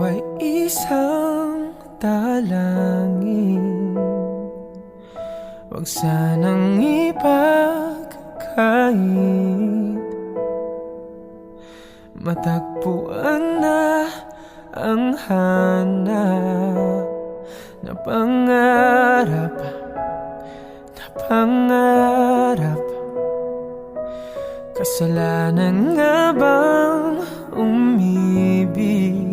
ay isang dalangin. Huwag sanang ipagkait, matagpuan na ang hanap na pangarap, na pangarap. Kasalanan nga bang umibig?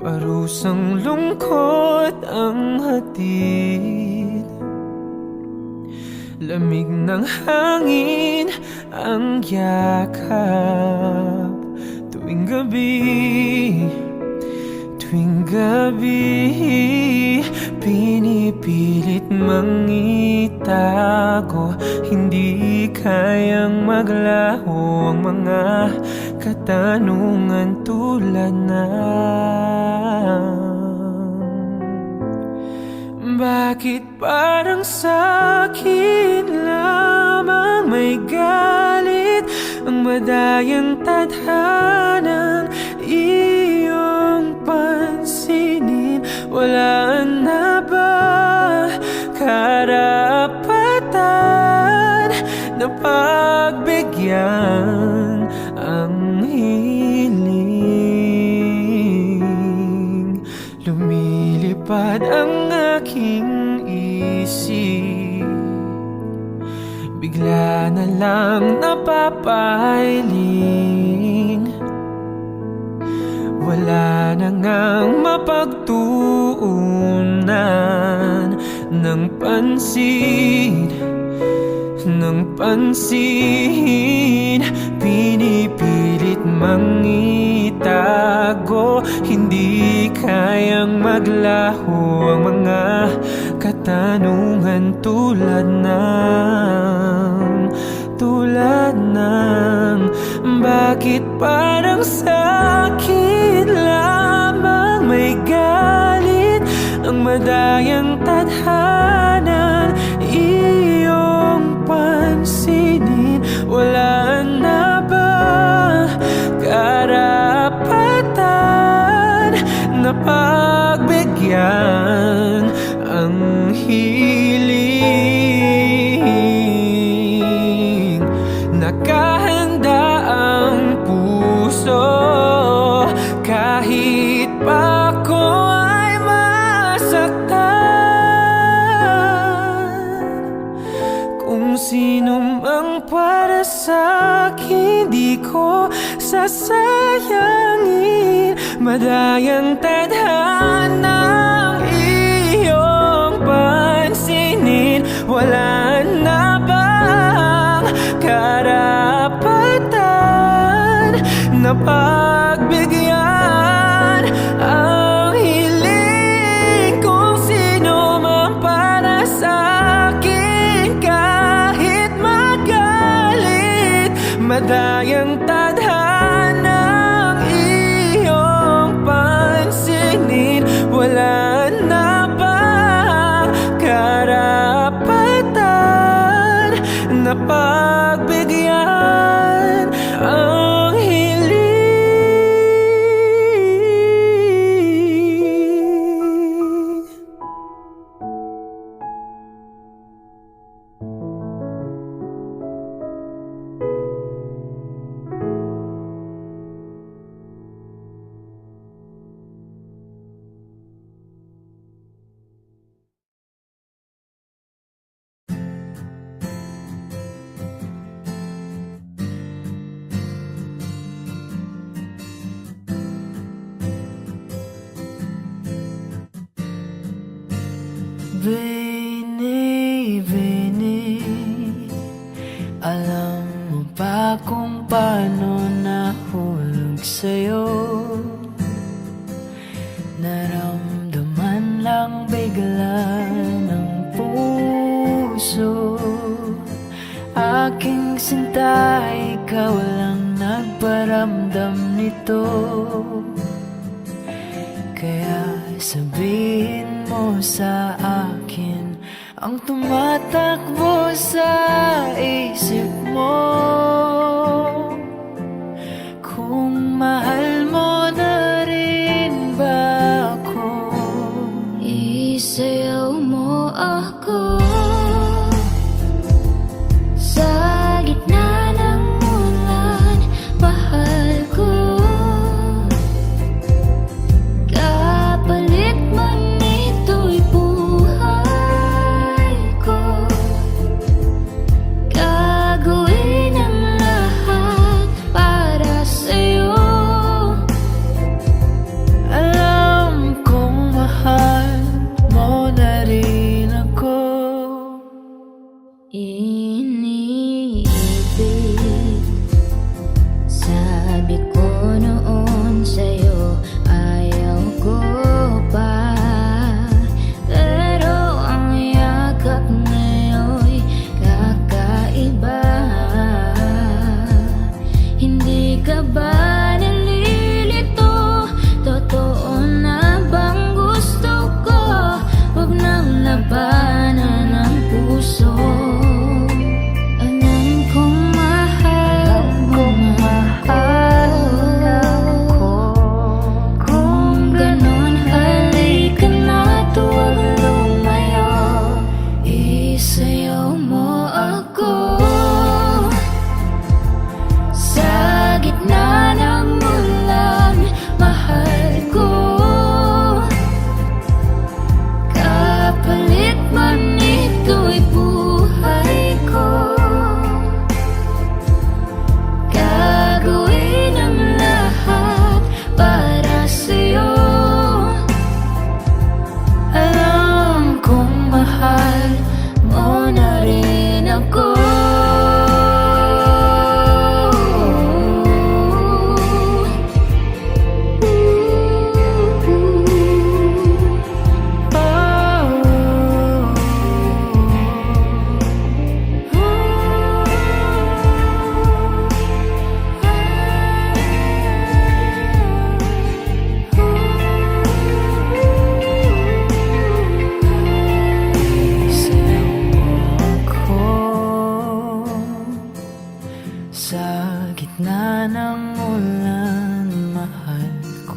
Parusang lungkot ang hatid, lamig ng hangin ang yakap. Tuwing gabi, tuwing gabi, pinipilit mangitago. Hindi kayang maglaho ang mga katanungan tulad ng bakit parang sa'kin lamang may galit ang madayang tadhanang iyong pansinin? Wala na ba karapatan na pagbigyan ang hiling? Lumilipad ang aking isip, bigla na lang napapailing. Wala na ngang mapagtuunan ng pansin, ng pansin. Pinipilit mangitago, hindi kayang maglaho ang mga katanungan tulad ng bakit parang sa'kin lamang may galit ang madayang tadhanan iyong pansinin? Wala na ba karapatan na pagbigyan ang hiling? Nakahanda ang puso kahit pa ako ay masaktan. Kung sino mang para sa'kin, di ko sasayangin. Madayang tadhanang iyong pansinin. Wala na bang karapatan na pagbigyan ang hiling? Kung sino man para sa'kin, kahit magalit, madayang tadhanang iyong pansinin. Wala na bang karapatan na pagbigyan ang hiling? Veni, veni, alam mo ba kung paano nahulog sa'yo? Naramdaman lang bigla ng puso. Aking sinta, ikaw lang nagparamdam nito. Kaya sabihin mo sa akin ang tumatakbo sa isip mo. Kung mahal mo na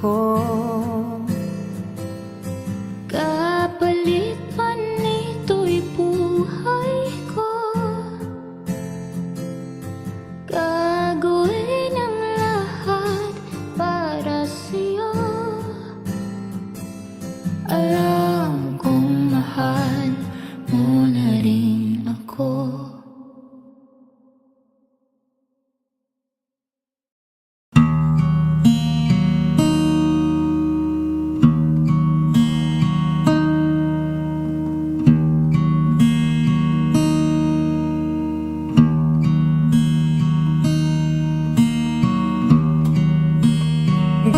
ko. Kapalit pa nito'y buhay ko. Gagawin ang lahat para sa'yo. Alam kong mahal mo na rin ako.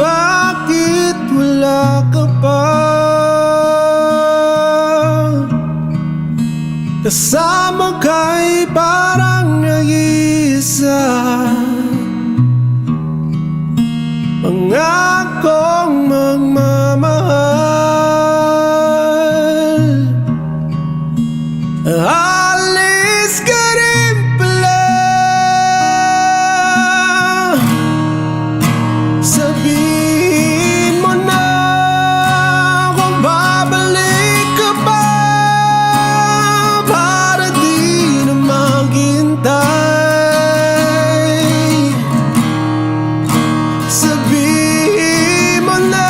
Bakit wala ka pa kasama ka'y parang nag-iisa? Pangakong magmamahal, alis ka rin pala. Sabihin mo na kung babalik ka pa para di na maghintay. Sabihin mo na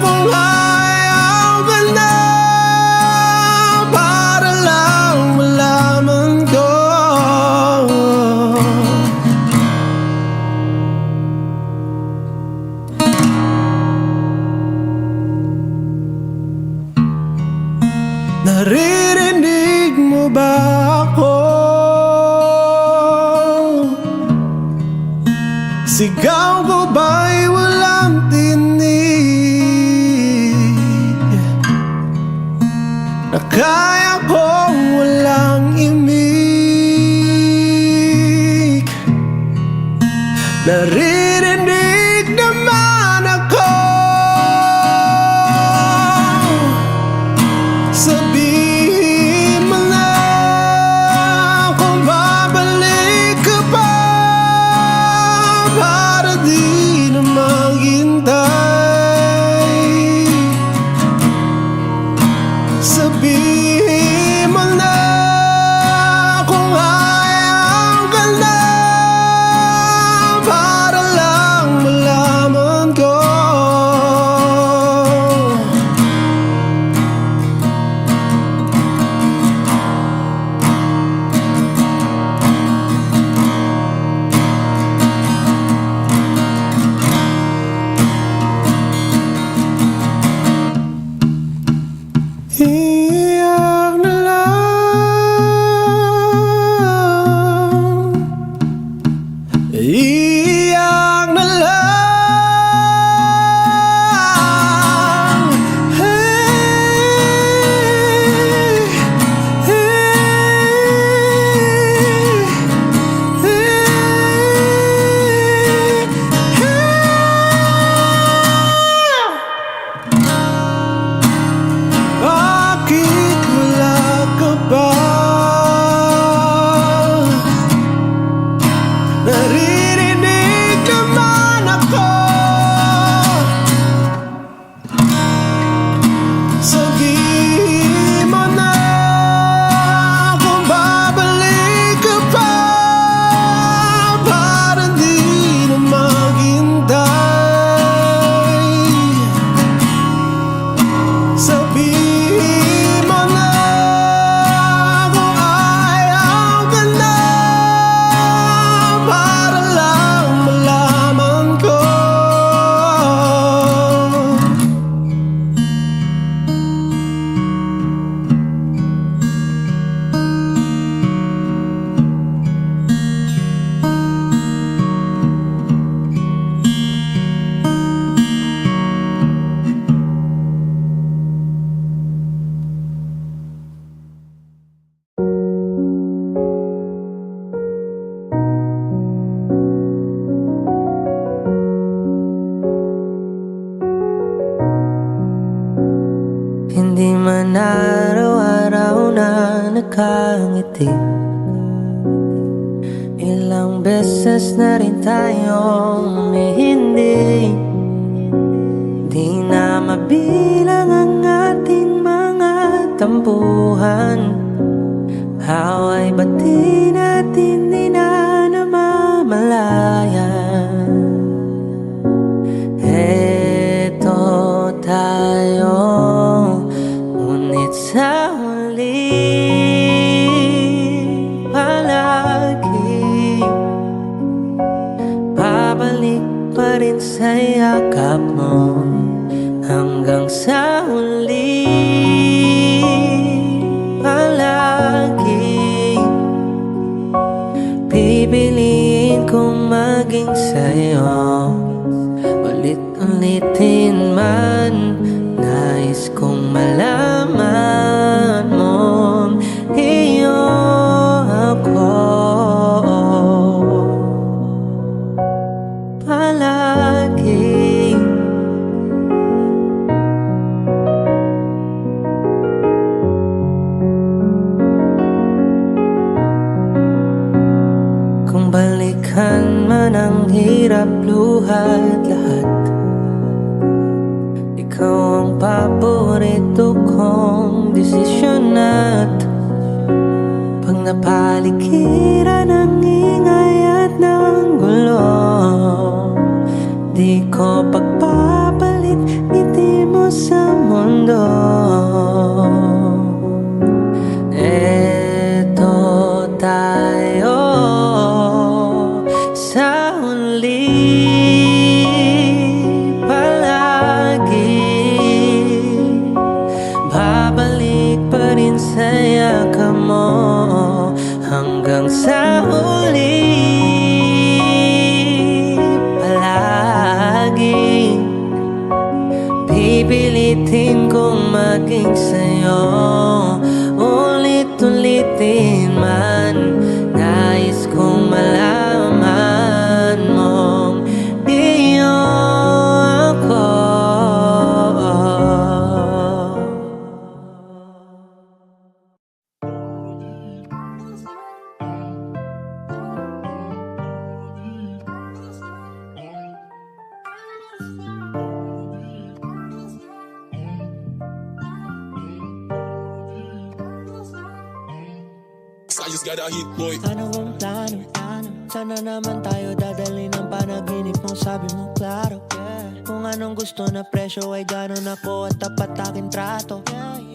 kung ayaw ka na para lang malaman ko. Naririnig mo ba ako? Sigaw ko ba'y walang tinig? Na kaya kong walang imig? Naririnig naman ako. Sabihin mo na kung babalik ka pa para di na maghintay. Sabihin mo na kung ayaw ka na para lang malaman ko. Iyak na lang, iyak na lang. Hey, bakit wala ka ba? Naririnig naman ako. Sabihin mo na kung babalik ka pa para di na maghintay. Sabihin mo na kung ayaw ka na para lang malaman ko. Hindi man araw-araw na nakangiti, ilang beses na rin tayong may hindi Away ba't di natin di na namamalayan? Eto tayo, ngunit sa huli palagi babalik pa rin sa yakap mo. Hanggang sa huli palagi pipiliin kong maging sa'yo. Ulit-ulitin man, nais kong malaman mong iyo ako palagi. Kung balikan man ang hirap, luhat lahat, ikaw ang paborito kong desisyon. At pag napaligiran ng ingay at ng gulo, di ko pagpapalit ngiti mo sa mundo. Eto tayo sa huli palagi, babalik pa rin sa yakap mo. Hanggang sa huli palagi pipilitin kong maging sa'yo. Ulit-ulitin man, nais kong malaman mong iyo ako. I just got a hit, boy. Ano bang plano? Sana naman tayo dadali ng panaginip mo, sabi mo klaro. Kung anong gusto na presyo ay ganon ako at tapat aking trato.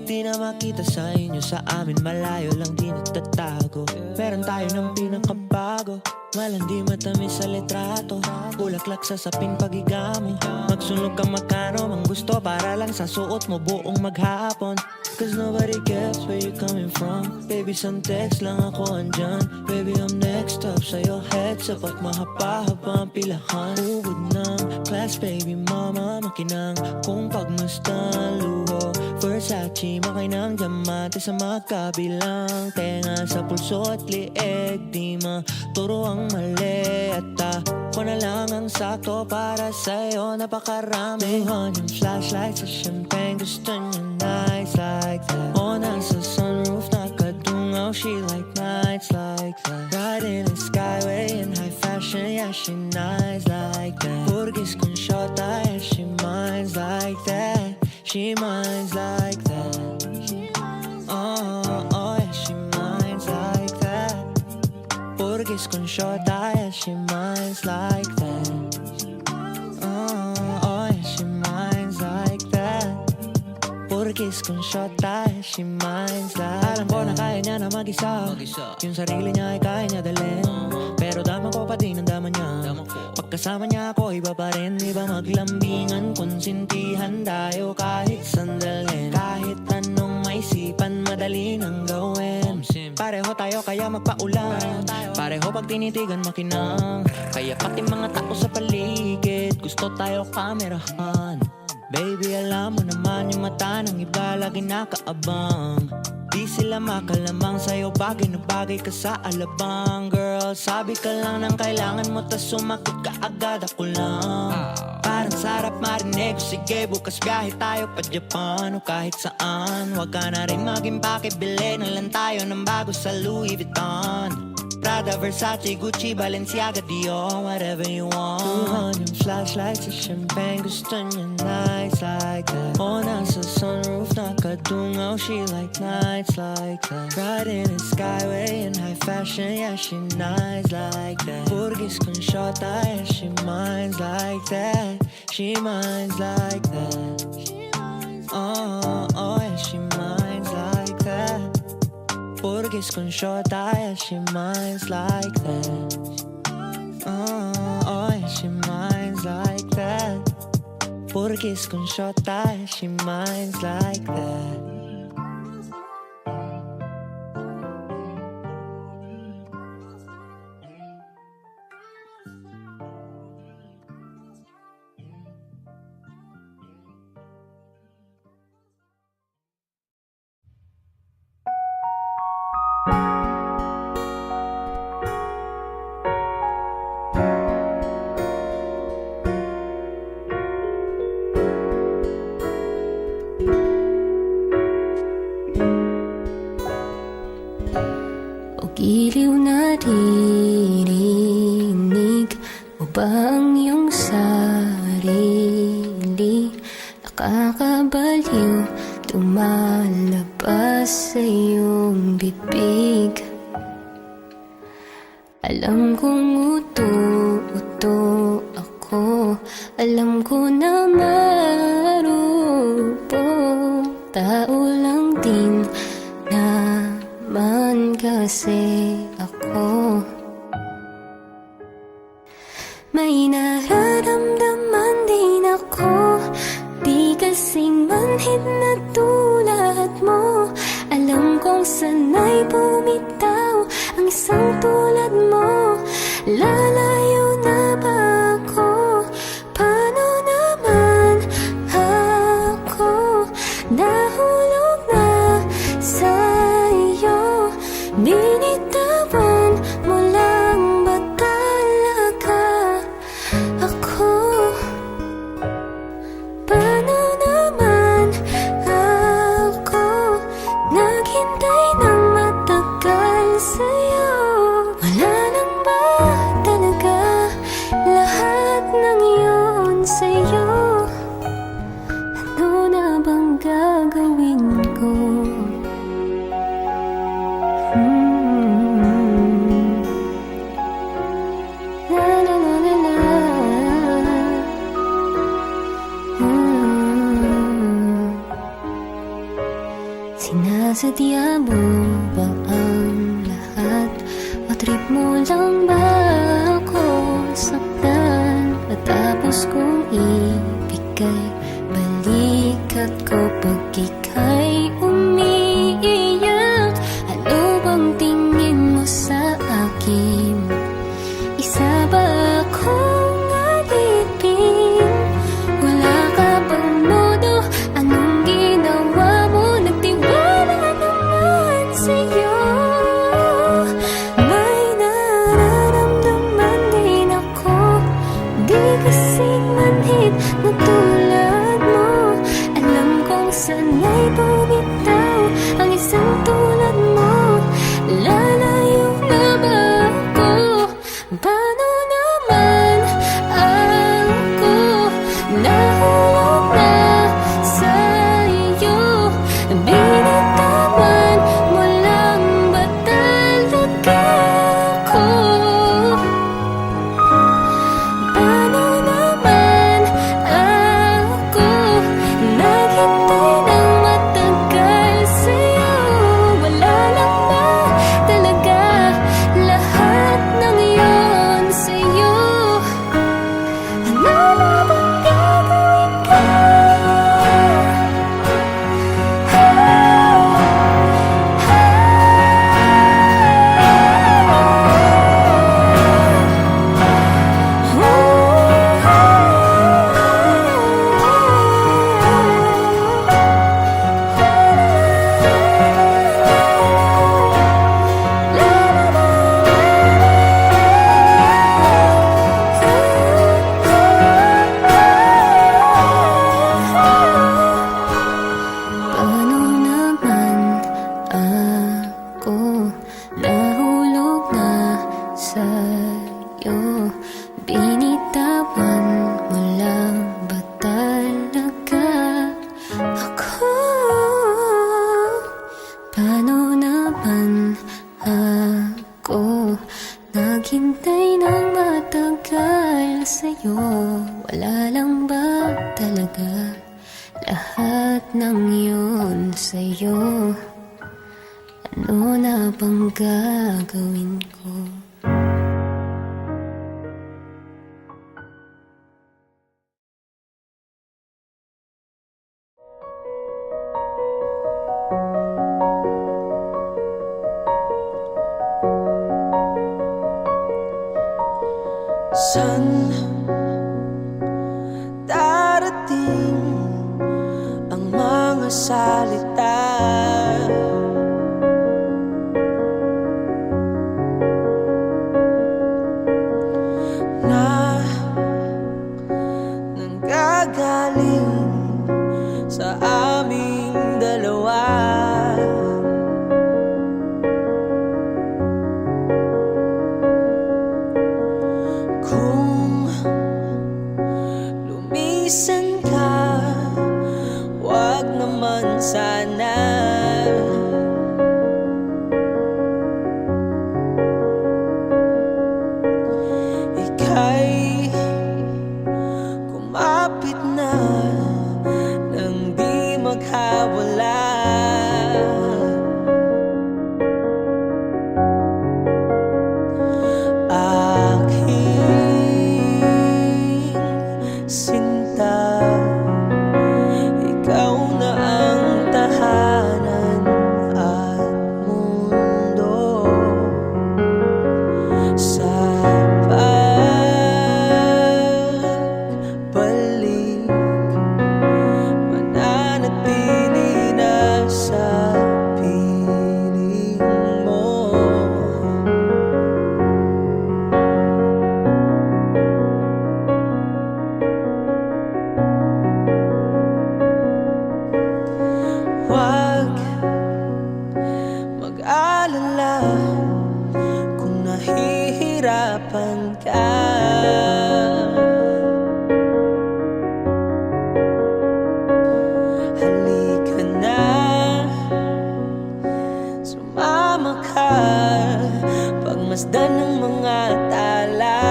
Di na makita sa inyo, sa amin malayo lang di nagtatago. Meron tayo ng pinakabago, malandi matamis sa litrato. Bulaklak sa sapin pagigamo, magsunog kang magkano mang gusto para lang sa suot mo buong maghapon. Cause nobody gets where you coming from. Baby, some text lang ako andyan. Baby, I'm next up sa your head. Sapat mahaba-haba ang pilahan. Ubod ng class, baby mama, makinang kung pagmastan luho. Versace, makinang diamante sa magkabilang tenga. Sa pulso at lieg, di maturo ang mali. At ako na lang ang sakto para sa'yo. Napakarami on yung flashlight sa champagne. Gusto niya nights like that. O nasa sunroof nakadungaw, she like nights like that. Riding in skyway in high fashion, yeah she nice like that. Burgis kung shota, yeah she minds like that. She minds like that. Oh yeah she minds like that. Burgis kung shota, yeah she minds like that. Oh yeah she minds like that. Burgis kung shota, yeah she minds like that. Alam ko na kaya niya na mag-isa. Yung sarili niya ay kaya niya dalhin. Pero dama ko pa din ang dama niya. Pagkasama niya ako iba pa rin. Iba maglambingan, konsintihan tayo kahit sandalin. Kahit anong maisipan, madali nang gawin. Pareho tayo kaya magpaulan. Pareho pag tinitigan makinang. Kaya pati mga tao sa paligid gusto tayo kamerahan. Baby, alam mo naman yung mata ng iba lagi nakaabang. Di sila makalamang sa'yo, bagay na bagay ka sa alabang. Girl, sabi ka lang ng kailangan mo, tas sumagot ka agad, ako lang. Parang sarap marinig, sige bukas biyahe tayo pa Japan o kahit saan. Huwag ka na rin maging pakibili, na lang tayo ng bago sa Louis Vuitton. Prada, Versace, Gucci, Balenciaga, Dior, whatever you want. Tuhan yung flashlights sa champagne, gusto niya nights like that. O nasa sunroof, nakadungaw, she like nights like that. Riding in skyway in high fashion, yeah, she nice like that. Burgis con shota, yeah, she minds like that. She minds like that. Oh, yeah, she minds like that. Burgis con shota, yeah, she minds like that. Oh, yeah, she minds like that. Burgis con shota, yeah, she minds like that. O giliw na ririnig mo ba ang iyong sarili? Nakakabaliw, lumalabas sa iyong bibig. Alam kong uto ako, alam ko na marupok. Tao lang din naman kasi ako. May nararamdaman din ako, di kasing manhid na tulad mo. Alam kong sanay bumitaw ang isang tulad mo. Lalayo na ba ako? Paano naman ako? Nahulog na sa'yo. Binitawan mo lang ba talaga ako? Paano naman ako naghintay ng matagal sa'yo? Wala lang ba talaga lahat ng iyon sa'yo? Ano na bang gagawin ko? La la la la la. Sinasadya mo ba ang lahat? O trip mo lang ba ako saktan? Matapos kong ibigay balikat ko pag ika'y umiiyak. Ano bang tingin mo sa akin? Isa ba akong alipin? Wala ka bang modo? Anong ginawa mo? Nagtiwala naman sa'yo. May nararamdaman din ako, di kasing manhid na tulad mo. Alam kong sanay po umaga, lahat ng yun sa'yo. Ano na bang gagawin ko? San darating ang mga salita na nanggagaling sa aming dalawa? Kung lumisan ka, wag naman sana. Ika'y kumapit na nang di maghawala. Sinta, ikaw na ang tahanan at mundo. Sa pagbalik, mananatili na sa piling mo. Huwag mag-alala kung nahihirapan ka. Halika na, sumama ka, pagmasdan ng mga tala.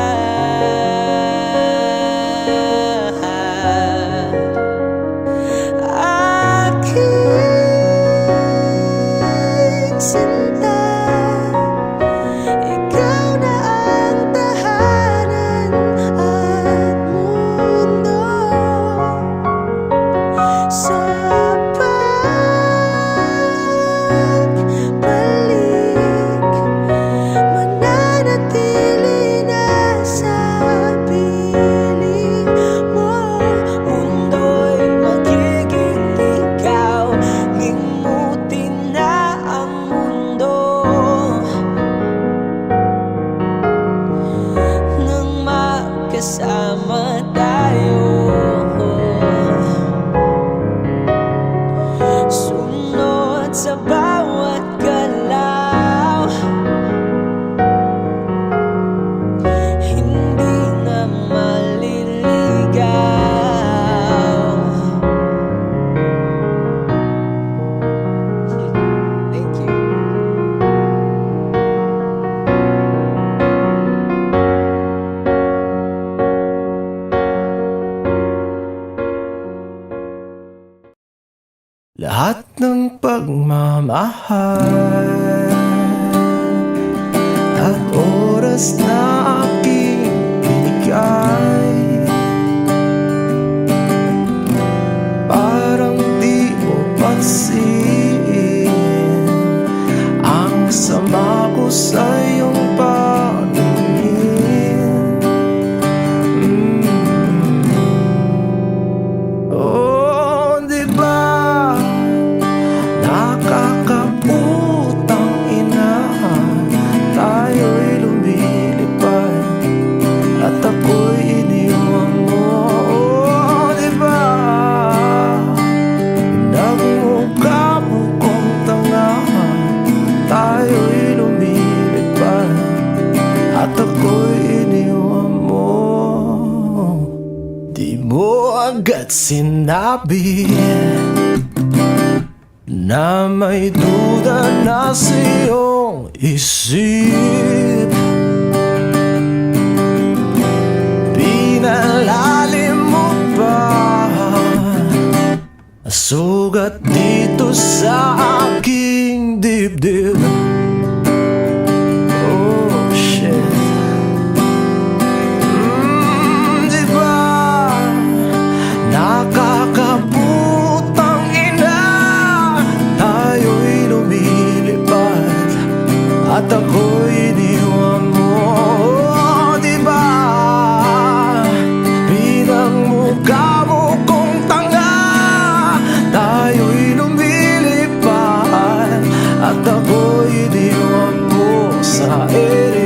Sinta, ikaw na ang tahanan at mundo. Sa pagbalik, mananatili na sa piling mo. Mundo'y magiging ikaw, limutin na ang mundo nang magkasama tayo. Sunod sa bawat galaw, hindi na maliligaw. Thank you. Lahat ng pagmamahal at oras na aking binigay, parang di mo pansin ang sama ko sa iyong paningin. Oh, di ba nakakaputang ina, tayo'y lumilipad at ako'y iniwan mo. Oh, di ba nagmukha mo kong tanga, tayo'y lumilipad at ako'y iniwan mo. Di mo agad sinabi na may duda na sa iyong isip. Pinalalim mo ba sugat dito sa aking dibdib. Oh shit. Diba nakakaputang ina, tayo'y lumilipad at ako'y iniwan mo. Oh, diba pinagmukha mo kong tanga, tayo'y lumilipad at ako'y iniwan mo sa ere.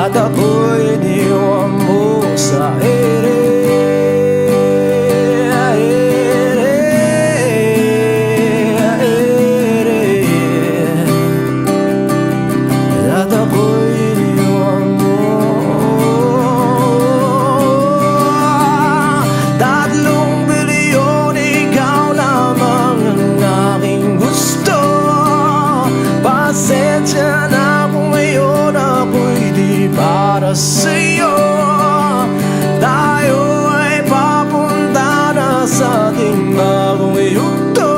At ako'y iniwan mo sa ere. At ako'y iniwan mo. 3 bilyon, ikaw lamang ang aking gusto. Pasensya na kung ngayon ako'y di para sa'yo. Tayo ay papunta na sa ating bagong yugto.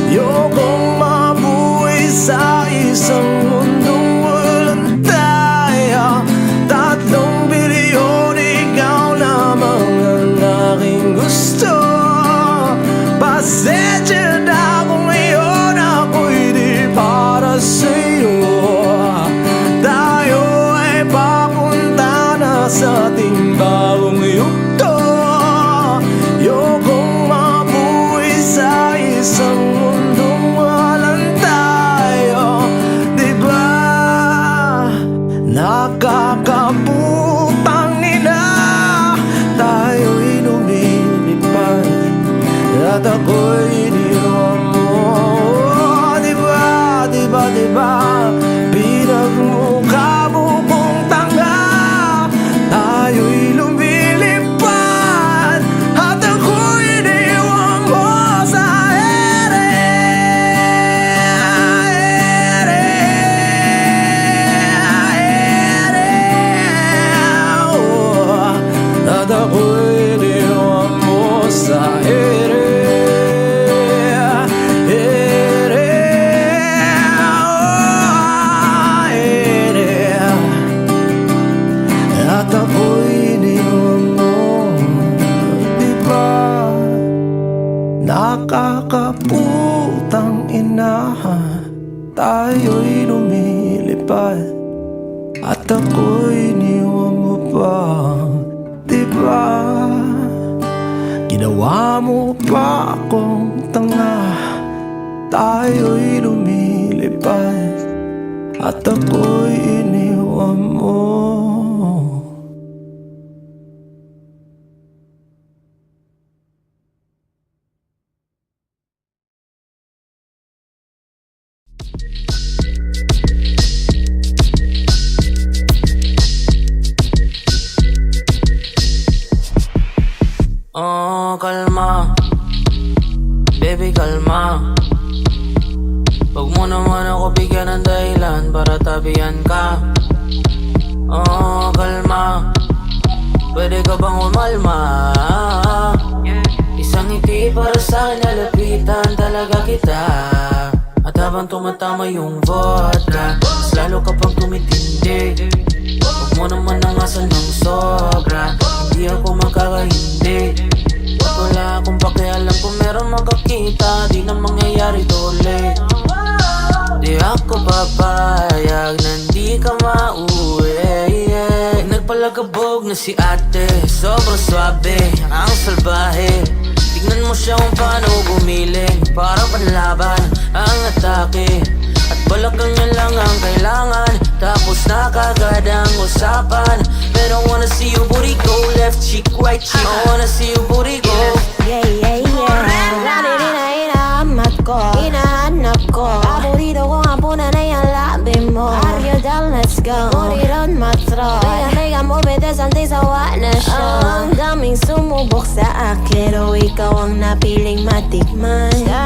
Ayokong mabuhay sa isang mundong walang tayo. 3 bilyon, ikaw lamang ang aking gusto. Pasensya na kung ngayon ako'y di para sa'yo. Tayo ay papunta na sa ating bagong yugto. Ayokong mabuhay sa isang mundong walang tayo. Diba nakakaputang ina, tayo'y lumilipad at ako'y iniwan mo. Diba, diba, diba pinagmukha mo kong tanga, tayo'y lumilipad at ako'y iniwan mo sa ere. Oh, at ako'y iniwan mo sa ere. At ako'y iniwan mo. Diba nakakaputang ina, tayo'y lumilipad at ako'y iniwan mo pa. Diba ginawa mo pa akong tanga, tayo'y lumilipad at ako'y iniwan mo. Oh, kalma, baby, kalma. Huwag mo naman ako bigyan ng dahilan para tabihan ka. Oh, kalma, pwede ka bang umalma? Isang ngiti para sa'kin, nalapitan talaga kita. At habang tumatama yung vodka, mas lalo ka pang tumitindi. Huwag mo naman nangasan ng sobra, hindi ako magkakahindi. At wala akong pakialam kung meron makakita, di na mangyayari to ulit. Di ako papayag na hindi ka mauwi. Pag nagpalagabog na si ate, sobrang swabe, ang salbahe. Tignan mo siya kung paano gumiling, parang panlaban ang atake. At balakang niya lang ang kailangan, tapos na kagad ang usapan. Pero I wanna see your booty go, left cheek, right cheek. I wanna see your booty go. Yeah, yeah, yeah. Hinahanap ko, hinahanap ko. Paborito ko nga po na yung labi mo. Are you down? Let's go. Put it on my throat. Mega, mega I'm over there, something sawa na siya. Ang daming sumubok sa akin, pero ikaw ang napiling matikman. Sa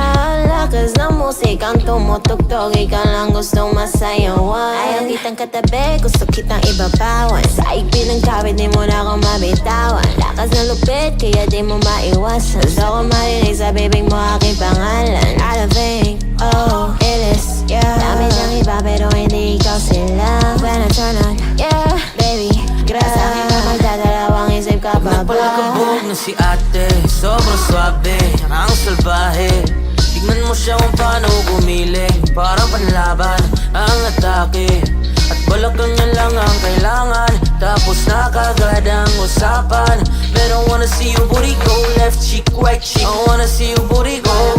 lakas ng musikang tumutugtog, ikaw lang gustong masayawan. Ayaw kitang katabi, gusto kitang ibabawan. Sa igpit ng kawit, di mo na ako mabitawan. Lakas ng lupit, kaya di mo maiwasan. Gusto ko marinig sa bibig mo aking pangalan. I don't think, oh, it is, yeah. Dami ng iba pero hindi ikaw sila. When I turn on, yeah, baby, grabe. Sa akin ka magdadalawang isip ka pa ba? Nagpalakabog na si ate, sobrang swabe, ang salbahe. Tignan mo siya kung paano gumiling, parang panlaban ang atake. At balakang niya lang ang kailangan, tapos na kagad ang usapan. But I wanna see your booty go, left cheek, right cheek. I wanna see your booty go.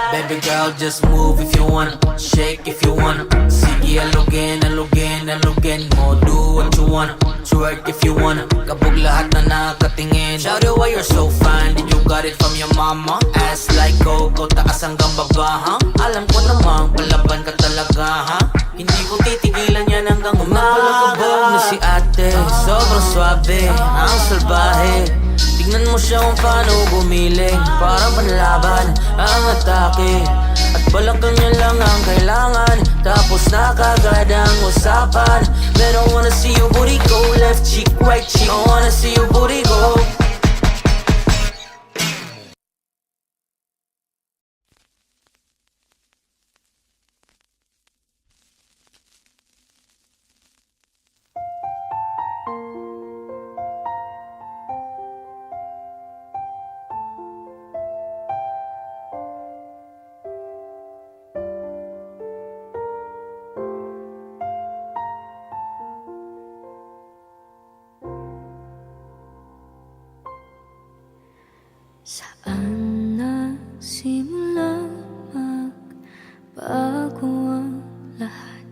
Baby girl, just move if you wanna, shake if you wanna. Sige, alugin, alugin, alugin mo. Do what you wanna, twerk if you wanna. Kabog lahat na nakatingin. Shout it why you're so fine, did you got it from your mama? Ass like Coco, taas hanggang baba, ha? Alam ko namang palaban ka talaga, ha? Hindi ko titigilan yan hanggang umaga. Nagpalakabog na si ate, sobrang swabe, ang salbahe. Tignan mo siya kung paano gumiling, parang panlaban ang atake. At balakang niya lang ang kailangan, tapos na kagad ang usapan. But I wanna see your booty go, left cheek, right cheek. I wanna see your booty go. Saan nagsimula magbago ang lahat?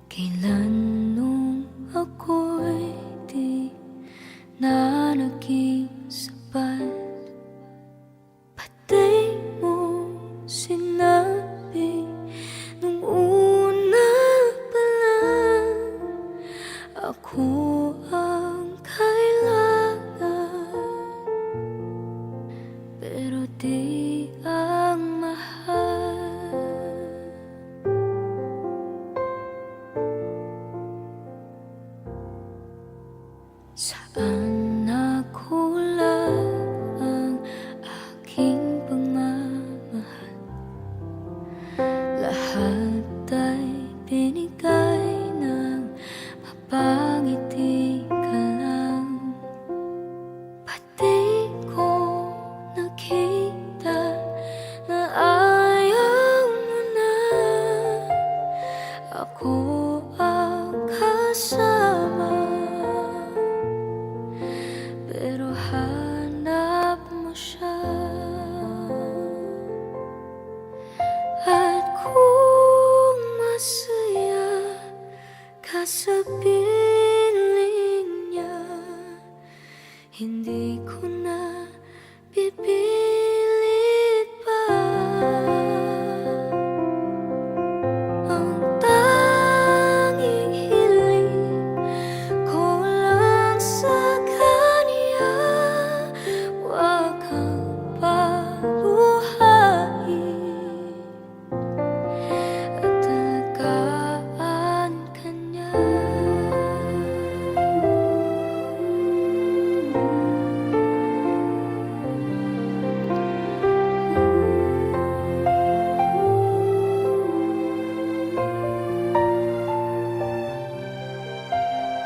Kailan nung ako'y di na naging sapat? Pati mo sinabi nung una pa lang, ako ang kailangan, pero di ang mahal. Saan nakulang ang aking pagmamahal? Lahat ay binigay ng mapangiti ka lang. Pati ko nakita na ayaw mo na. Ako ang kasama, pero hanap mo siya. At kung masaya ka sa piling niya, hindi ko na pipilit pa. Ang tanging hiling ko lang sa kanya, wag kang paluhain at alagaan ka niya.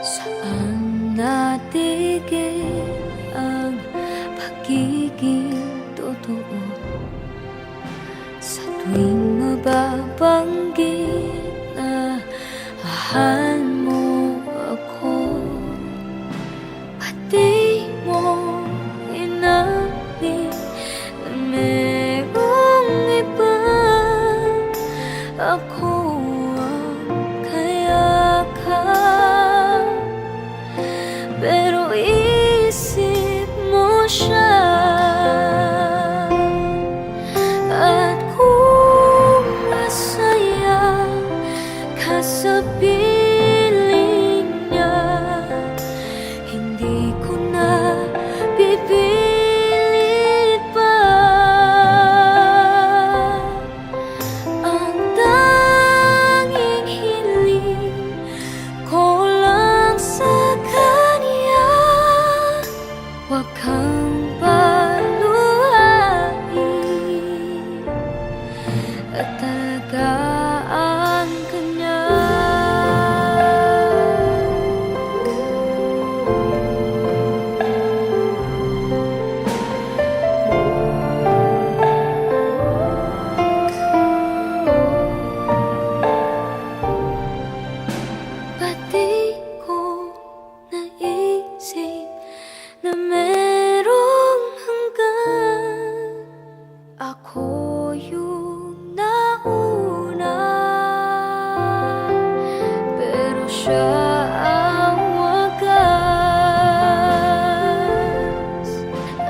Saan natigil ang pagiging totoo? Sa tuwing mababanggit na mahal mo ako, pati mo inamin na merong iba. Ako ang kayakap, pero isip mo siya. At kung masaya ka sa piling siya ang wakas.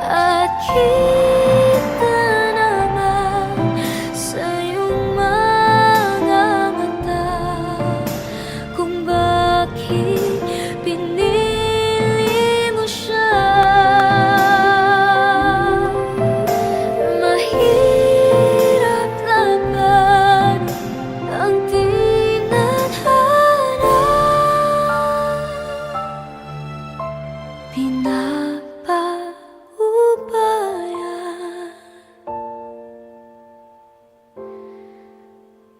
At kita naman sa iyong mga mata kung bakit pinili mo siya. Mahirap laban ang tinadhana, pinapaubaya,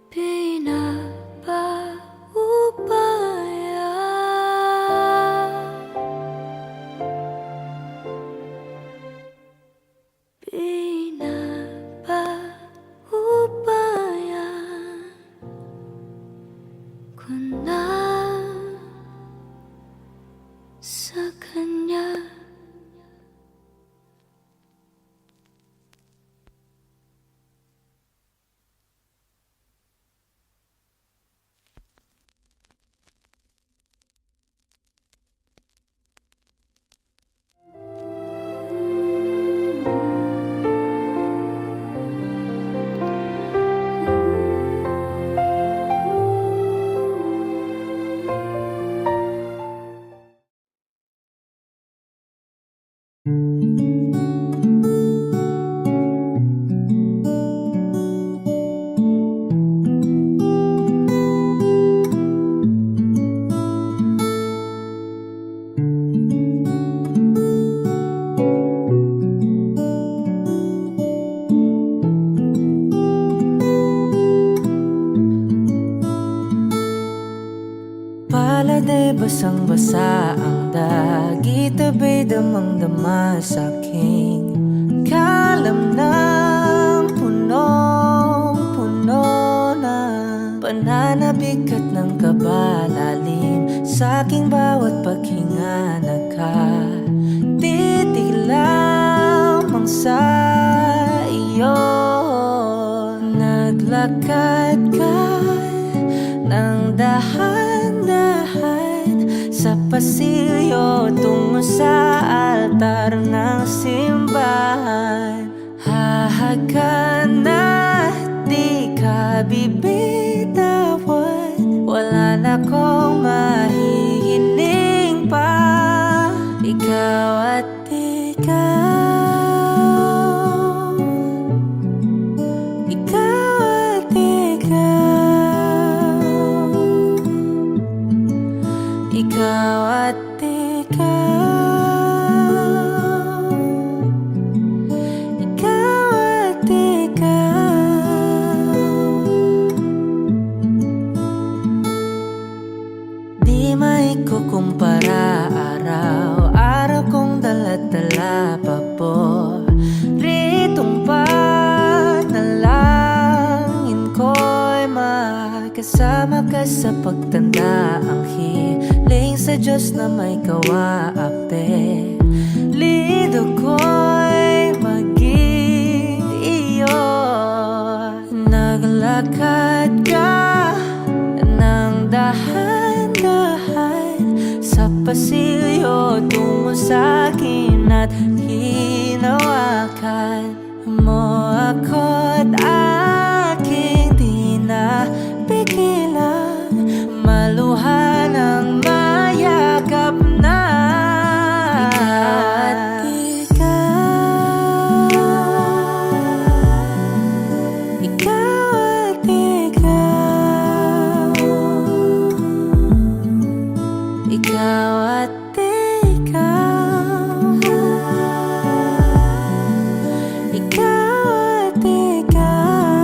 pinapaubaya ko na sa kanya. Palad ay basang-basa ang dagit, abay damang-dama sa aking kalam ng punong-puno na pananabik at ng kabalalim sa aking bawat paghinga. Nakatitig lamang sa iyo, naglakad ka ng dahan-dahan sa pasilyo tungo sa altar ng simbahan. Hahagan at di ka bibitawan, wala na kong mahihiling pa. Ikaw at ikaw, ikaw at ikaw, ikaw at ikaw, ikaw at ikaw. Di maikukumpara, araw-araw kong dala-dala paboritong panalangin ko'y makasama ka sa pagtanda. Ang hiling sa Diyos na may kawaape, lido ko'y maging iyo. Naglakad ka ng dahan-dahan sa pasilyo tungo sa akin at hinawakan mo ako't aking di napigilan, maluha ng mayakap na. Ikaw at ikaw, ikaw at ikaw, ikaw at ikaw,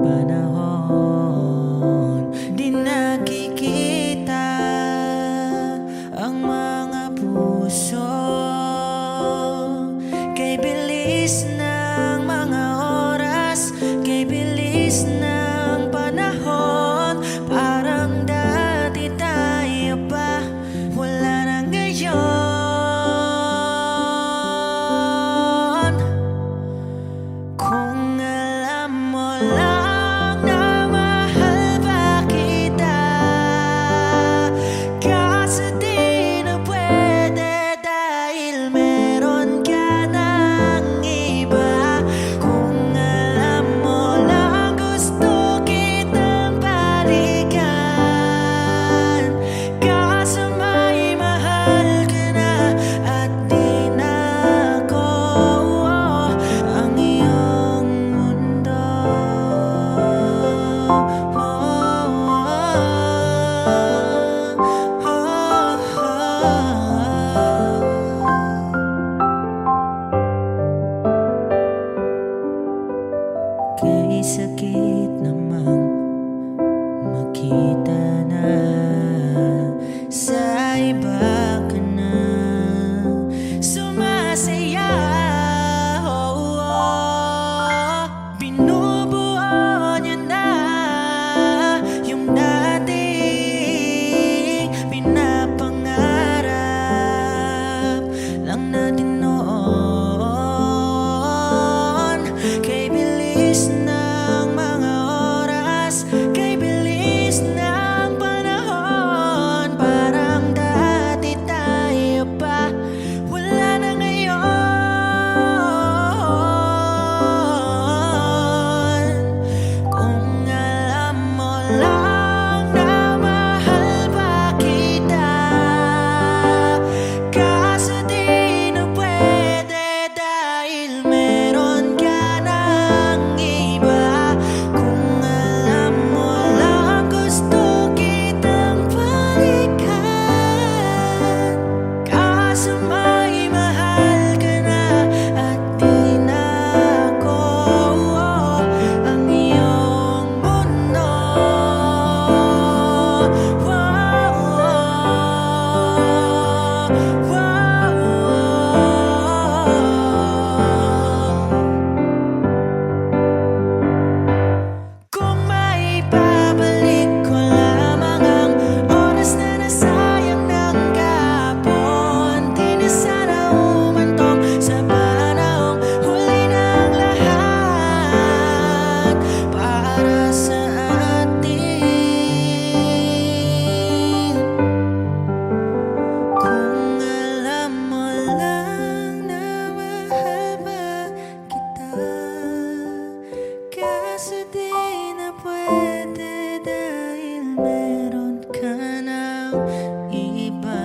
panahon. Di nakikita ang mga puso, kay bilis ng mga oras, kay bilis ng panahon. Parang dati tayo pa, wala na ngayon. Kung alam mo lang na mahal pa kita, kaso di na pwede dahil meron ka ng iba. Kung alam mo lang gusto kitang balikan, kaso may mahal ka na at di na ako ang iyong mundo. Kay sakit namang makita na sa iba ka na sumasaya. Binubuo niya na yung dating pinapangarap lang natin noon. Kay bilis ng mga oras, kay bilis ng panahon. Parang dati tayo pa, wala na ngayon. Kung alam mo lang na mahal pa kita, kaso di na pwede dahil meron ka ng iba. Kung alam mo lang gusto kitang balikan, kaso may mahal ka na at di na ako ang iyong mundo. Kung maibabalik ko lamang ang oras na nasayang ng kahapon, di na sana umantong sa panahong huli ng lahat para sa atin. Kung alam mo lang na mahal pa kita, kaso di na pwede dahil meron ka ng iba.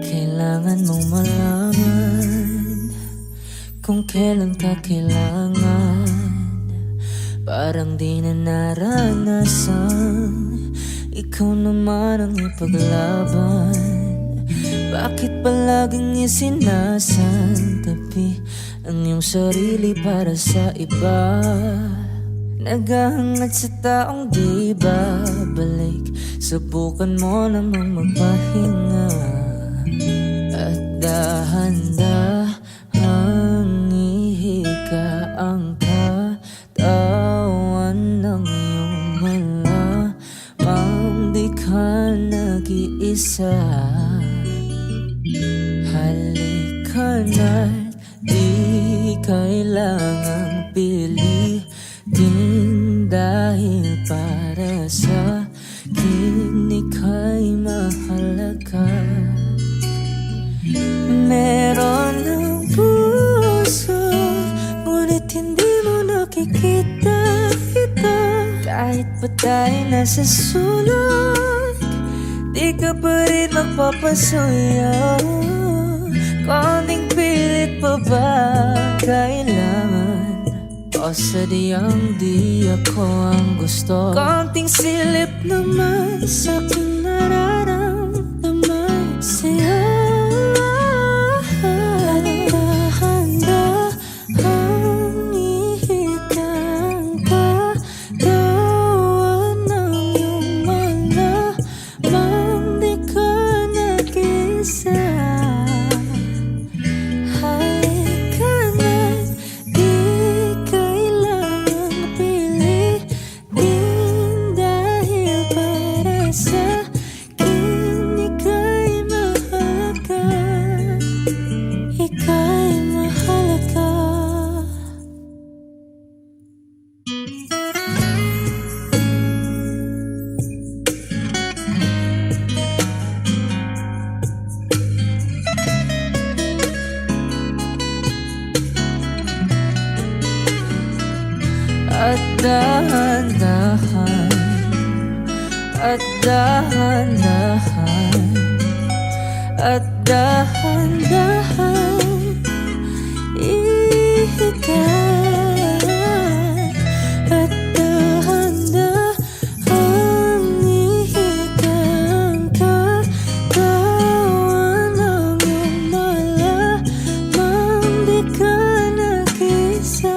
Kailangan mong malaman kung kailan ka kailangan. Parang di na naranasan, ikaw naman ang ipaglaban. Bakit palaging isinasantabi ang iyong sarili para sa iba? Naghahangad sa taong di babalik, subukan mo namang magpahinga. At dahan-dahang ihika ang katawan ng iyong malamang di ka nag-iisa. Halika na't di kailangang pilitin, dahil para sa akin ika'y mahalaga. Meron ng puso, ngunit hindi mo na makikita ito. Kahit pa tayo nasa sulok, di ka pa rin magpapasuyo. Konting pilit pa ba kailangan? O sadyang di ako ang gusto? Konting silip naman sa aking nararamdaman sa'yo. At dahan-dahang ihikang katawan ng iyong malamang di ka nag-isa. At dahan-dahan, at dahan-dahan, at dahan-dahan ihigan. At dahan-dahan ihigan katawan ng iyong malamang di ka nag-isa.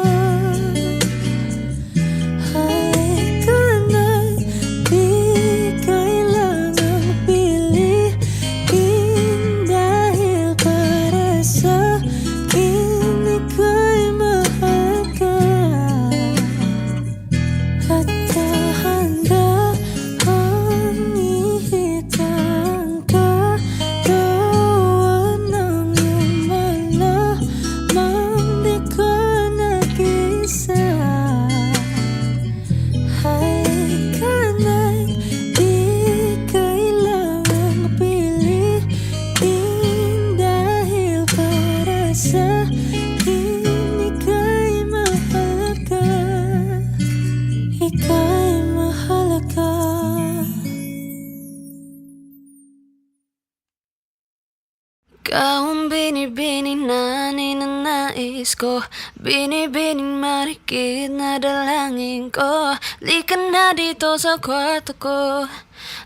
Ikaw ang binibini na ninanais ko, binibining marikit na dalangin ko. Lika na dito sa kwarto ko,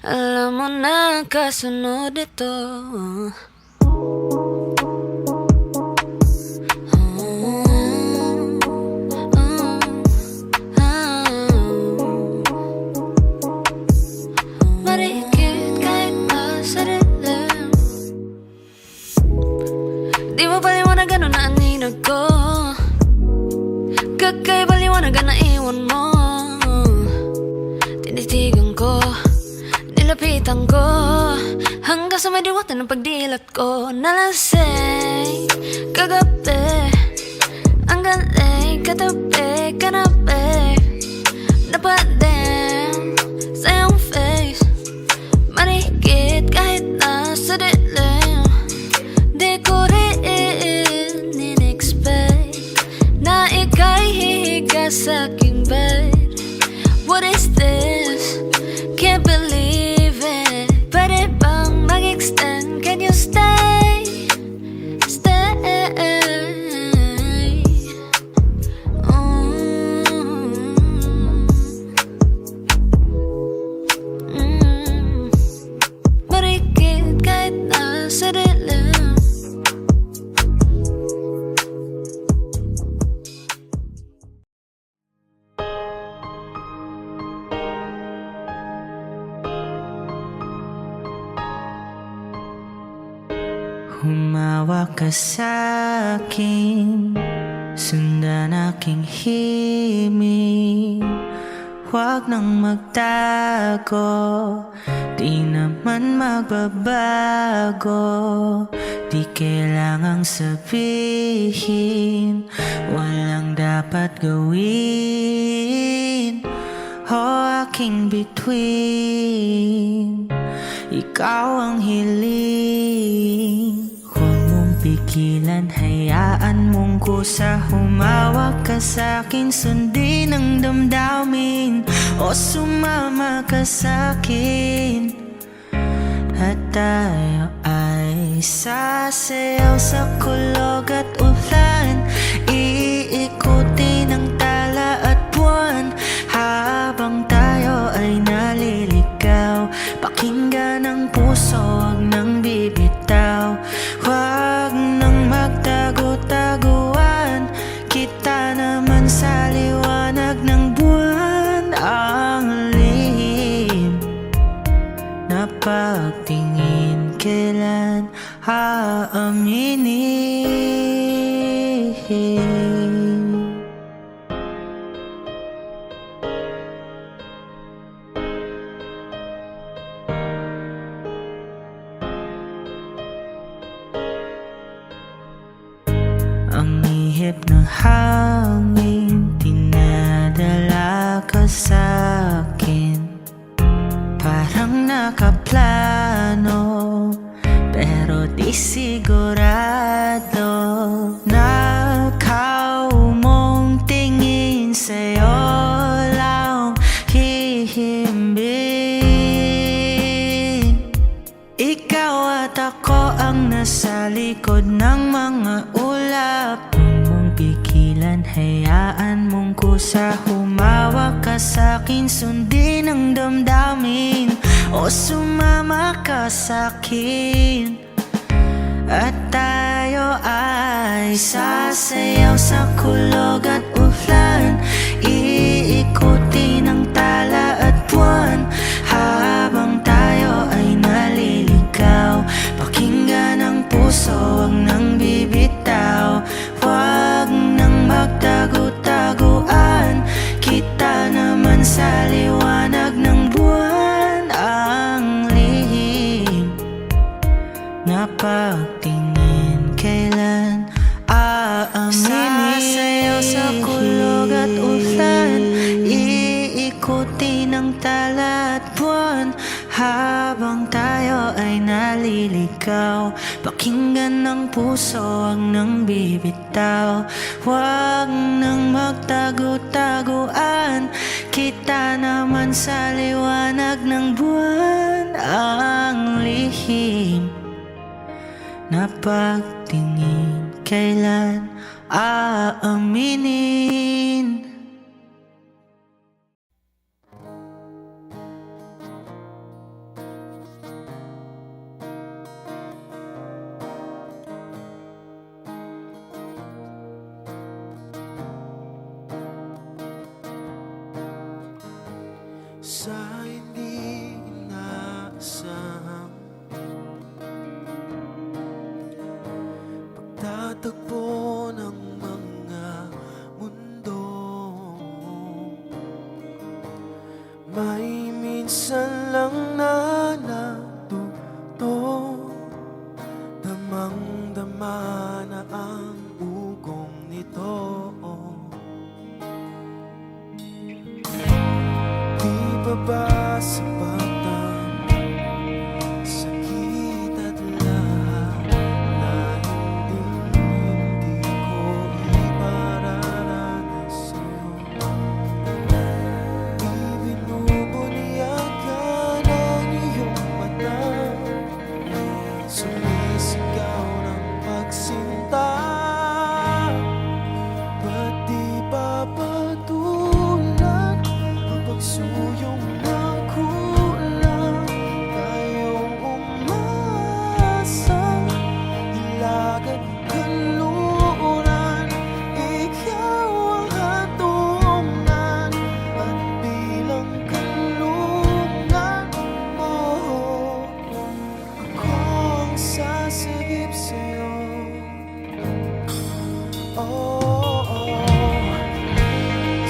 alam mo na kasunod ito. Marikit kahit nasa dilim, di mo paliwanag ano na aninag ko. Kakaiba liwanagan na iwan mo. Tinitigan ko, nilapitan ko, hanggang sa may diwata ng pagdilat ko. Nalasing kagabi, ang galing katabi kanabi. Napadem sa iyong face, marikit kahit nasa dilim. Di ko rin in-expect na ika'y hihiga sa aking bed. What is this? Can't believe it. Pwede bang mag-extend? Can you stay? Stay. Marikit kahit nasa dilim. Humawak ka sa'kin, sundan aking himig. Huwag nang magtago, di naman magbabago. Di kailangang sabihin, walang dapat gawin o aking bituin. Ikaw ang hiling, huwag mong pigilan, hayaan mong kusa. Humawak ka sa'kin, sundin ang damdamin, o sumama ka sa'kin. At tayo ay sasayaw sa kulog at ulan, iikutin ang tala at buwan, habang tayo ay naliligaw. Pakinggan ang puso, huwag nang bibitaw. Huwag nang magtago-taguan, kita naman sa liwanag ng buwan. Ang lihim na pagtingin, kailan aaminin? Ang ihip ng hangin, tinadala ka sa'kin. Parang nakaplano, pero di sigurado. Nakaw mong tingin, sa'yo lang hihimbing. Ikaw at ako ang nasa likod ng mga ulap. Huwag mong pigilan, hayaan mong kusa. Humawak ka sa'kin, sundin ang damdamin, o sumama ka sa'kin. At tayo ay sasayaw sa kulog at ulan, iikutin ang tala at buwan, habang tayo ay naliligaw. Pakinggan ang puso, huwag nang bibitaw. Huwag nang magtago-taguan, kita naman sa liwanag ng buwan. Ang lihim na pagtingin, kailan aaminin? Sasayaw sa kulog at ulan, iikutin ang tala at buwan, habang tayo ay naliligaw. Pakinggan ng puso, huwag nang bibitaw. Huwag nang magtago-taguan, kita naman sa liwanag ng buwan. Ang lihim na pagtingin, kailan aaminin? Sa hindi inaasahang pagtatagpo ng mga mundo, may minsan lang na natutong damang-dama na ang ugong nito. Di ba ba sapat ang sakit at lahat na hindi ko ipararanas sa'yo? Ibinubunyagan ang iyong mata, sumisigaw ng pagsinta. Ba't di ba patulan ang pagsuyong na kulang? Tayong umasa, ilagad kanluran. Ikaw ang hatungan at bilang kanlungan mo. Ako ang sasagip sa'yo. Oh,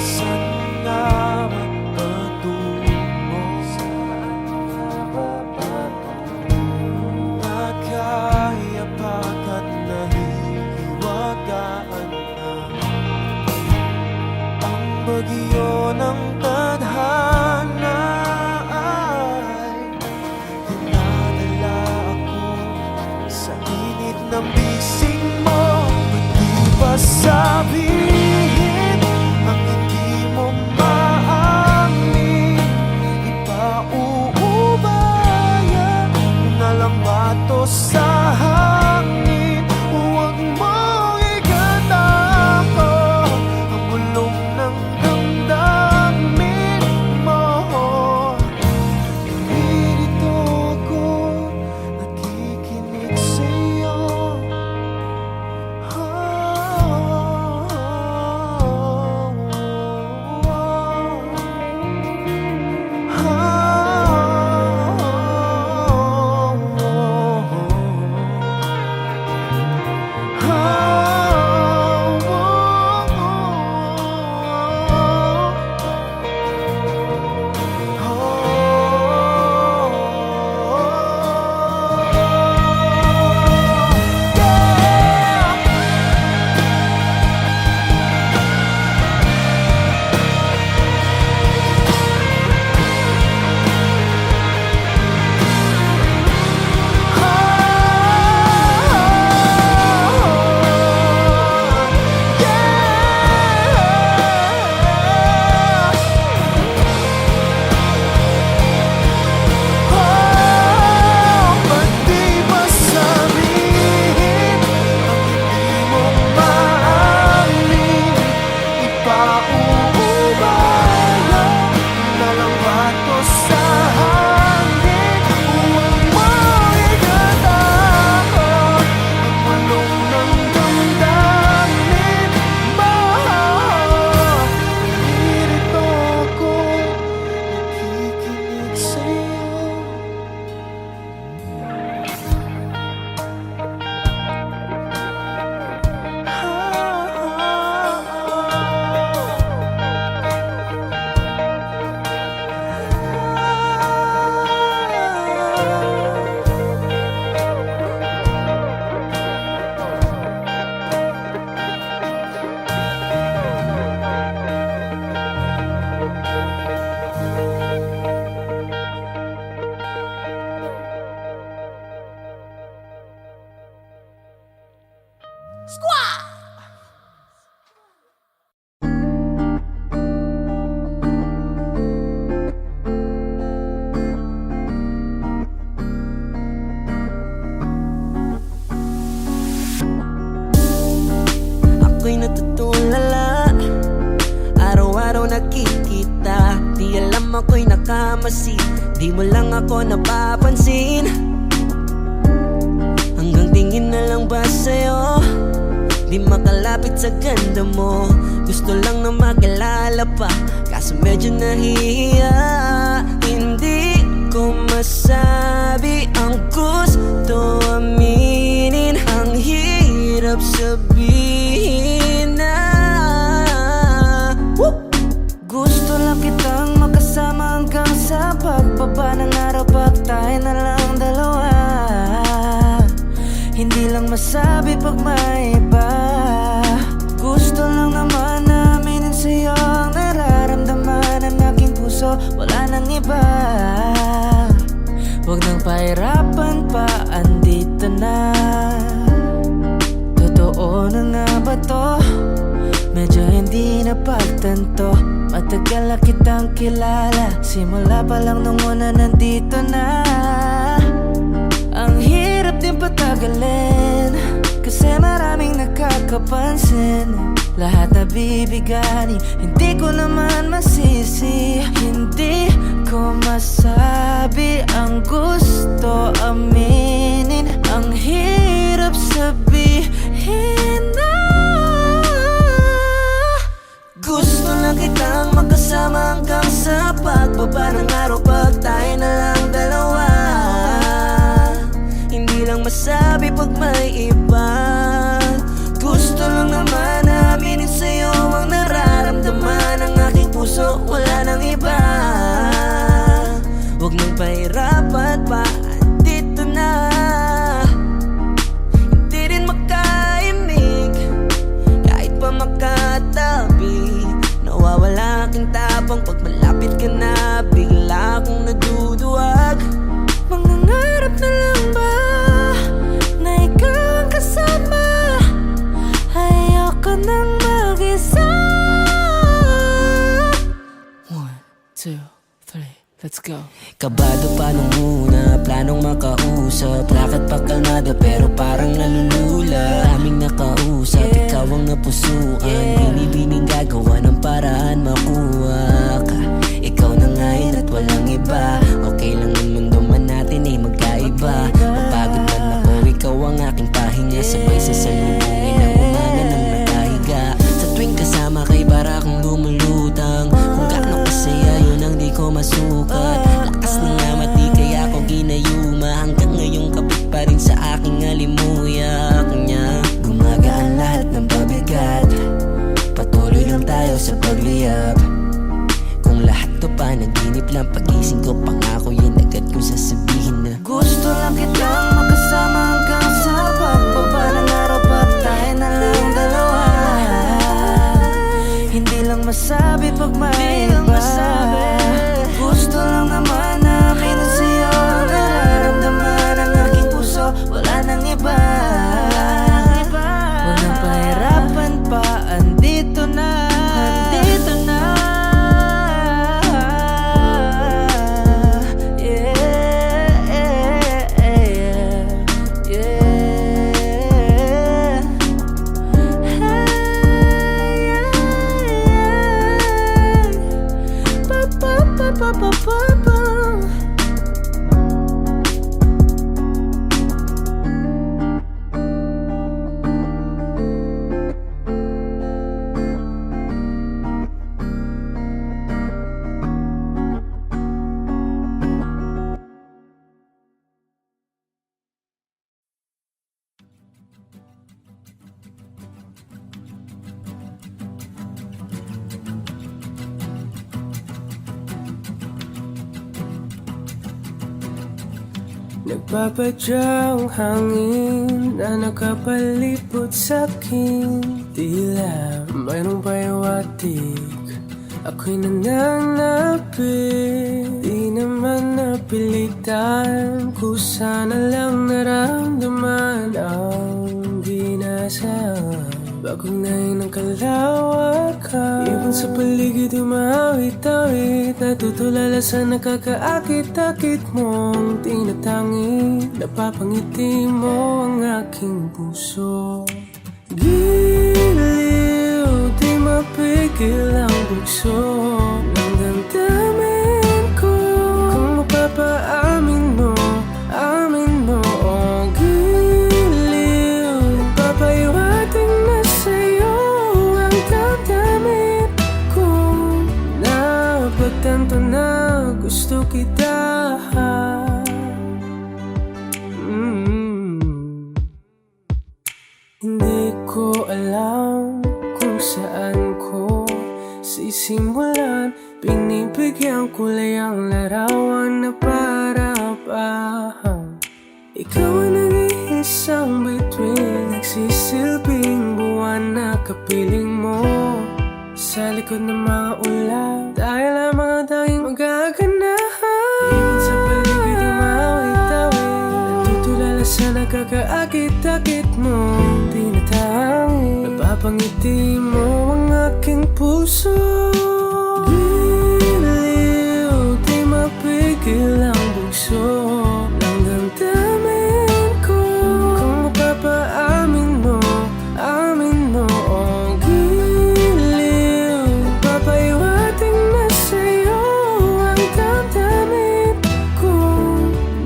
saan nga mapatungo? Nakayapak at nahihiwagaan na ang bagyo ng tadhana ay dinadala ako sa init ng bisig. ako'y nakamasid. Di mo lang ako napapansin. Hanggang tingin na lang ba sa'yo? Di makalapit sa ganda mo. Gusto lang na makilala pa, kaso medyo nahihiya. Hindi ko masabi ang gusto aminin. Ang hirap sabihin na gusto lang kitang makasama hanggang sa pagbaba ng araw. Pag tayo na lang dalawa, hindi lang masabi pag may iba. Gusto lang naman aminin sa'yo ang nararamdaman ng aking puso. Wala nang iba. Huwag nang pahirapan pa, andito na. Totoo na nga ba to? Medyo hindi na pagtanto. Matagal na kitang kilala, simula pa lang nung una nandito na. Ang hirap din patagalin, kasi maraming nakakapansin. Lahat na bibigani, hindi ko naman masisi. Hindi ko masabi ang gusto aminin. Ang hirap sabihin na gusto lang kitang makasama hanggang sa pagbaba ng araw. Pag tayo na lang dalawa, hindi lang masabi pag may iba. Gusto lang naman aminin sa'yo ang nararamdaman ng aking puso. Wala nang iba. Huwag nang pahirapan pa, andito na. Hindi rin makaimig kahit pa makatabi. Nawawala aking tapang pag malapit ka na. Bigla akong naduduwag. Mangangarap na lang ba na ikaw ang kasama? Ayoko nang mag-isa. 1, 2, 3, let's go. Kabado pa nung una, planong makausap. Lakad pa kalmado pero parang nalulula. Aming nakausap, ikaw ang napusuan. Binibining gagawa ng paraan makuha ka. Ikaw na ngayon at walang iba. Okay lang ang mundo man natin ay magkaiba. Mapagod man ako, ikaw ang aking pahinga. Sabay sa salubungin ng umaga ng nakahiga. Sa tuwing kasama kay para akong lumulutang. Kung gaano kasaya yun ang di ko masukat. Lakas ng amat di kaya ako ginayuma. Hanggang ngayong kapit pa rin sa aking alimuyak niya. Gumagaan lahat ng pabigat. Patuloy lang tayo sa pagliyap. Kung lahat to panaginip lang, pagising ko pangako yan agad kong sasabihin na gusto lang kitang makasama hanggang sa pagbaba ng araw. Pag tayo na lang dalawa, hindi lang masabi pag may iba. Gusto lang naman aminin sa'yo ang nararamdaman ng aking puso. Wala nang iba. Huwag nang pahirapan pa, andito na. Andito na. Nagpapadyang hangin na nakapalipot sa'kin. Tila mayroong payawatig, ako'y nananapit. Di naman napilitan, kusa na lang naramdaman ang ginasaan. Bagong nahin ng kalawakan, ibon sa paligid umawit-awit. Natutulala sa nakakaakit-akit mong tinatangi. Napapangiti mo ang aking puso. Giliw, di mapigil ang bugso ng damdamin. Napagtanto na gusto kita. Hindi ko alam kung saan ko sisimulan. Binibigyan kulay ang larawan na para-pahan. Ikaw ang nag-iisang bituin, nagsisilbing buwan na kapiling mo. Sa likod ng mga ulan, dahil ang mga tanging magaganahan. Ibig sa paligid yung mawit-tawid, natutulala sa nakakaakit-akit mo. Tinatangin, napapangiti mo ang aking puso. Giliw, di mapigil ang bugso ng damdamin ko. Kung mapapaamin mo, amin mo, oh giliw, papaiwating na sa'yo ang damdamin ko.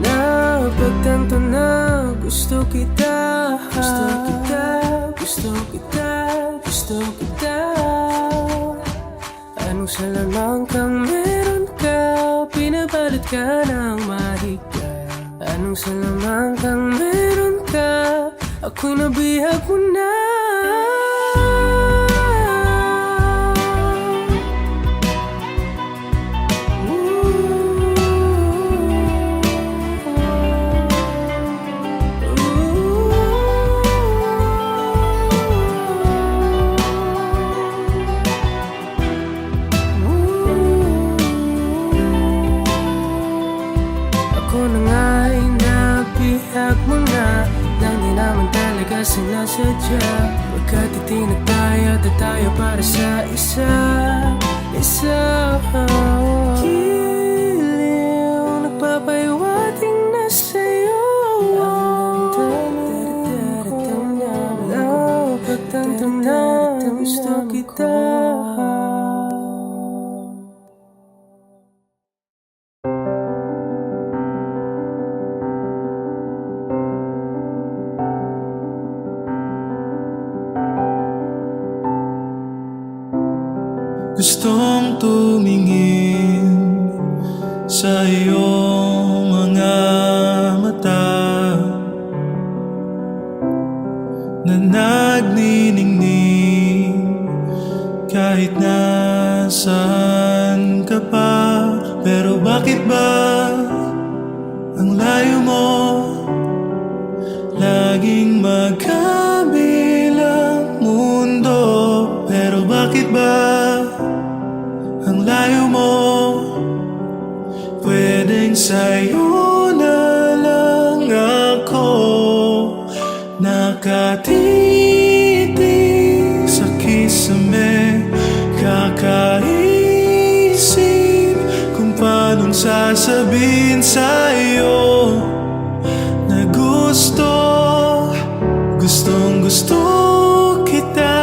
Napagtanto na gusto kita. Gusto kita, gusto kita, gusto kita. Anong salamang kang meron ka, pinabalot ka ng mahika. Anong salamang kang meron ka, ako'y nabihag mo na. Ako na nga'y nabihag mo na, nang di naman talaga sinasadya. Magkatitinag tayo at tayo para sa isa. Giliw, nagpapaiwating na sa'yo ang damdamin ko. Napagtanto na gusto kita. Gustong tumingin sa iyong mga mata na nagniningning kahit nasaan ka pa. Pero bakit ba ang layo mo laging magkabilang mundo? Pero bakit ba ang layo mo, pwedeng sa'yo na lang ako nakatitig sa kisame. Kakaisip kung paanong sasabihin sa'yo na gustong gusto kita.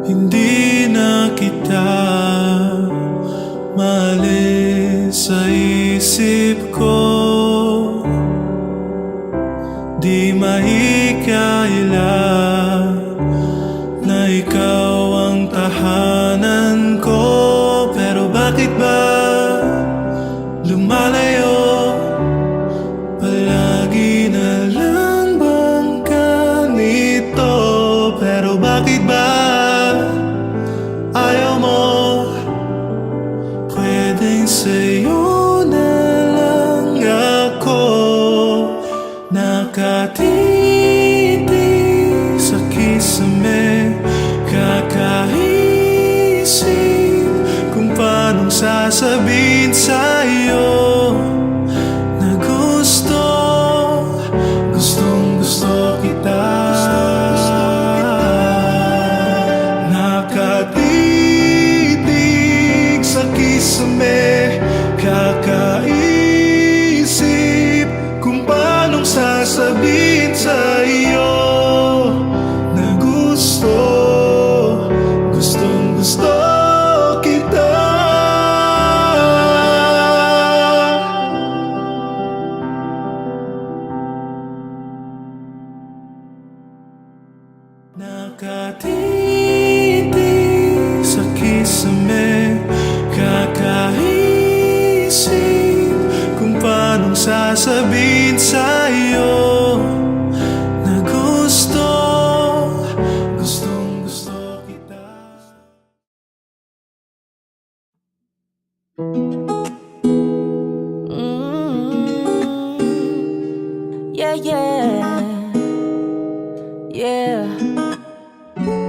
Hindi na kita maalis sa isip ko. Di mahikayala na ikaw ang tahanan ko. Pero bakit ba lumalayo? Palagi na lang bang ganito? Pero bakit ba ayaw mo? Pwedeng sa'yo na lang ako nakatitig sa kisame. Kakaisip kung paanong sasabihin sa'yo na gustong gusto kita. Nakatitig sa kisame, kakaisip kung paanong sasabihin sa'yo na gustong gusto kita. Nakatitig sabihin sa'yo na gustong gusto kita. Yeah, yeah, yeah.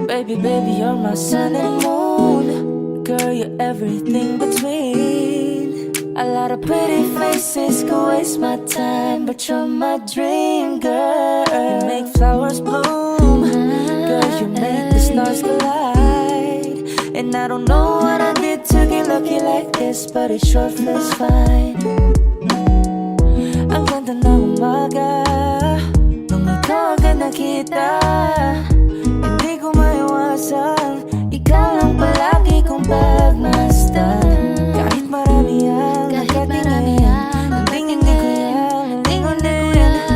Baby, baby, you're my sun and moon. Girl, you're everything between. A lot of pretty faces can waste my time, but you're my dream girl. You make flowers bloom. Girl, you make the stars collide. And I don't know what I did to get lucky like this, but it sure feels fine. Ang ganda ng umaga nung ikaw agad nakita. Hindi ko maiwasan, ikaw lang palagi kong pagmasdan. Kahit marami ang nakatingin, tingin di ko yan.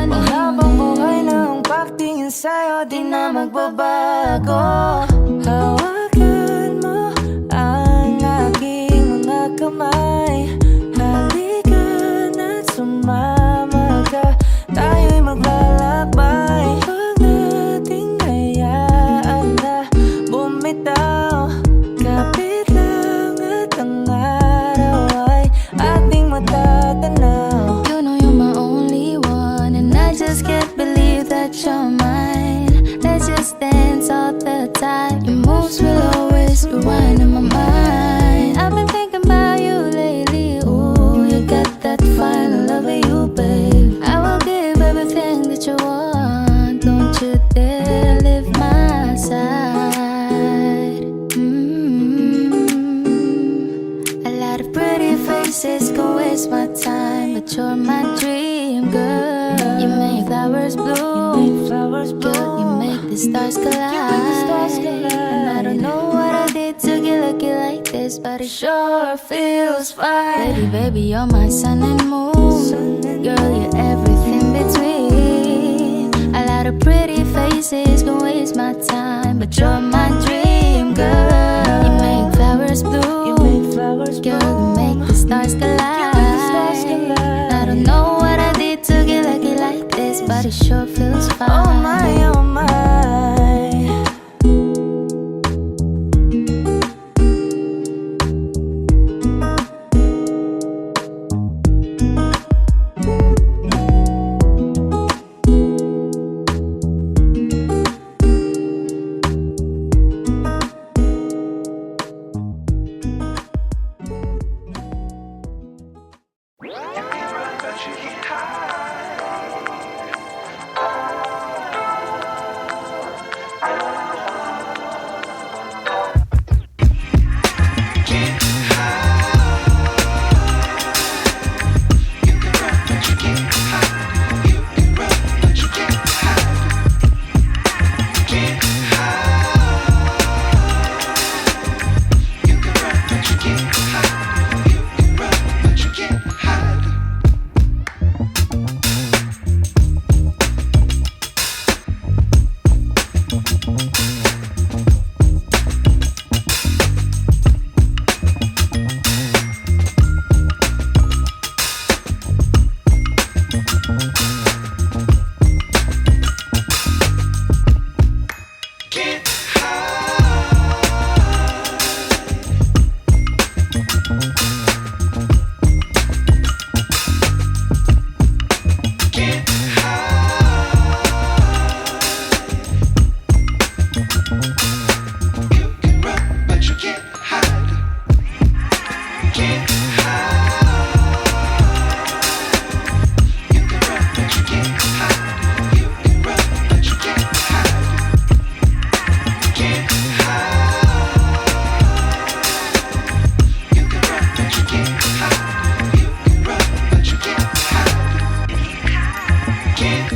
Panghabang buhay na ang pagtingin sa'yo, di na magbabago. Hawakan mo ang aking mga kamay. Halika na't sumama ka, tayo'y maglalakbay. Huwag nating hayaan na bumitaw. Kapit lang at ang araw ay ating matatanaw. You know you're my only one, and I just can't believe that you're mine. Let's just dance all the time. Your moves will always rewind in my mind. I've been thinking about you lately. Ooh, you got that fine love of you, babe. I will give everything that you want. Don't you dare leave my side. A lot of pretty faces can waste my time, but you're my dream girl. You make flowers bloom. Girl, you make the stars collide. And I don't know what I did to get lucky like this, but it sure feels fine. Baby, baby, you're my sun and moon. Girl, you're everything between. A lot of pretty faces can waste my time, but you're my dream girl. You make flowers bloom. Girl, you make the stars collide. I don't know what I did to get lucky like this, but it sure feels fine. Oh my, oh my. Can't